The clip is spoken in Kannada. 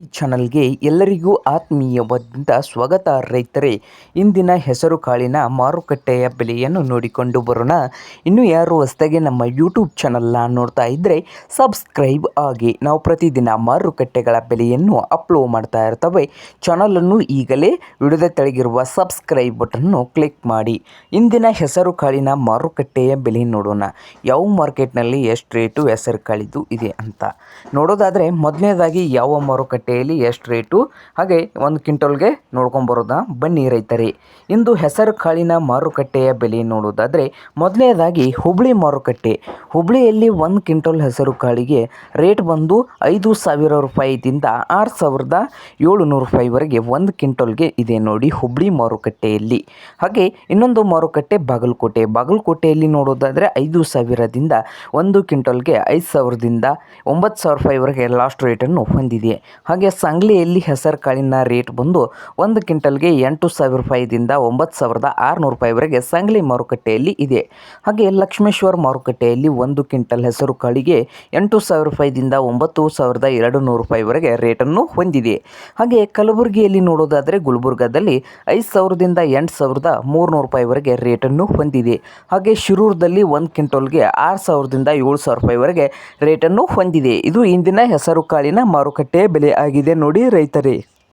ಈ ಚಾನಲ್ಗೆ ಎಲ್ಲರಿಗೂ ಆತ್ಮೀಯವಾದಂಥ ಸ್ವಾಗತ. ರೈತರೇ, ಇಂದಿನ ಹೆಸರು ಕಾಳಿನ ಮಾರುಕಟ್ಟೆಯ ಬೆಲೆಯನ್ನು ನೋಡಿಕೊಂಡು ಬರೋಣ. ಇನ್ನು ಯಾರು ಹೊಸದಾಗಿ ನಮ್ಮ ಯೂಟ್ಯೂಬ್ ಚಾನಲ್ನ ನೋಡ್ತಾ ಇದ್ದರೆ ಸಬ್ಸ್ಕ್ರೈಬ್ ಆಗಿ. ನಾವು ಪ್ರತಿದಿನ ಮಾರುಕಟ್ಟೆಗಳ ಬೆಲೆಯನ್ನು ಅಪ್ಲೋಡ್ ಮಾಡ್ತಾ ಇರ್ತವೆ. ಚಾನಲನ್ನು ಈಗಲೇ ವಿಡಿಯೋದ ತೆಳಗಿರುವ ಸಬ್ಸ್ಕ್ರೈಬ್ ಬಟನ್ನು ಕ್ಲಿಕ್ ಮಾಡಿ. ಇಂದಿನ ಹೆಸರು ಕಾಳಿನ ಮಾರುಕಟ್ಟೆಯ ಬೆಲೆ ನೋಡೋಣ. ಯಾವ ಮಾರ್ಕೆಟ್ನಲ್ಲಿ ಎಷ್ಟು ರೇಟು ಹೆಸರು ಕಾಳಿದು ಇದೆ ಅಂತ ನೋಡೋದಾದರೆ, ಮೊದಲನೇದಾಗಿ ಯಾವ ಮಾರುಕಟ್ಟೆಯಲ್ಲಿ ಎಷ್ಟು ರೇಟು, ಹಾಗೆ ಒಂದು ಕ್ವಿಂಟಲ್ಗೆ ನೋಡ್ಕೊಂಬರೋದ ಬನ್ನಿ ರೈತರೇ. ಇಂದು ಹೆಸರು ಕಾಳಿನ ಮಾರುಕಟ್ಟೆಯ ಬೆಲೆ ನೋಡೋದಾದರೆ, ಮೊದಲನೇದಾಗಿ ಹುಬ್ಳಿ ಮಾರುಕಟ್ಟೆ. ಹುಬ್ಳಿಯಲ್ಲಿ 1 ಕ್ವಿಂಟಲ್ ಹೆಸರು ಕಾಳಿಗೆ ರೇಟ್ ಬಂದು 5,000 ರೂಪಾಯಿದಿಂದ 6,700 ರೂಪಾಯಿವರೆಗೆ 1 ಕ್ವಿಂಟಲ್ಗೆ ಇದೆ ನೋಡಿ ಹುಬ್ಳಿ ಮಾರುಕಟ್ಟೆಯಲ್ಲಿ. ಹಾಗೆ ಇನ್ನೊಂದು ಮಾರುಕಟ್ಟೆ ಬಾಗಲಕೋಟೆಯಲ್ಲಿ ನೋಡೋದಾದರೆ 5,000ದಿಂದ 1 ಕ್ವಿಂಟಲ್ಗೆ 5,000ದಿಂದ 9,000 ರೂಪಾಯಿವರೆಗೆ ಲಾಸ್ಟ್ ರೇಟನ್ನು ಹೊಂದಿದೆ. ಹಾಗೆ ಸಾಂಗ್ಲಿಯಲ್ಲಿ ಹೆಸರು ಕಾಳಿನ ರೇಟ್ ಬಂದು 1 ಕ್ವಿಂಟಲ್ಗೆ 8,000 ರೂಪಾಯಿದಿಂದ 9,600 ರೂಪಾಯಿವರೆಗೆ ಸಾಂಗ್ಲಿ ಮಾರುಕಟ್ಟೆಯಲ್ಲಿ ಇದೆ. ಹಾಗೆ ಲಕ್ಷ್ಮೇಶ್ವರ ಮಾರುಕಟ್ಟೆಯಲ್ಲಿ 1 ಕ್ವಿಂಟಲ್ ಹೆಸರು ಕಾಳಿಗೆ 8,000 ರೂಪಾಯಿದಿಂದ 9,200 ರೂಪಾಯಿವರೆಗೆ ರೇಟನ್ನು ಹೊಂದಿದೆ. ಹಾಗೆ ಕಲಬುರಗಿಯಲ್ಲಿ ನೋಡೋದಾದರೆ ಗುಲ್ಬರ್ಗಾದಲ್ಲಿ 5,000ದಿಂದ 8,300 ರೂಪಾಯಿವರೆಗೆ ರೇಟನ್ನು ಹೊಂದಿದೆ. ಹಾಗೆ ಶಿರೂರದಲ್ಲಿ 1 ಕ್ವಿಂಟಲ್ಗೆ 6,000ದಿಂದ 7,000 ರೂಪಾಯಿವರೆಗೆ ರೇಟನ್ನು ಹೊಂದಿದೆ. ಇದು ಇಂದಿನ ಹೆಸರು ಕಾಳಿನ ಮಾರುಕಟ್ಟೆಯ ಬೆಲೆ ಆಗಿದೆ ನೋಡಿ ರೈತರೇ.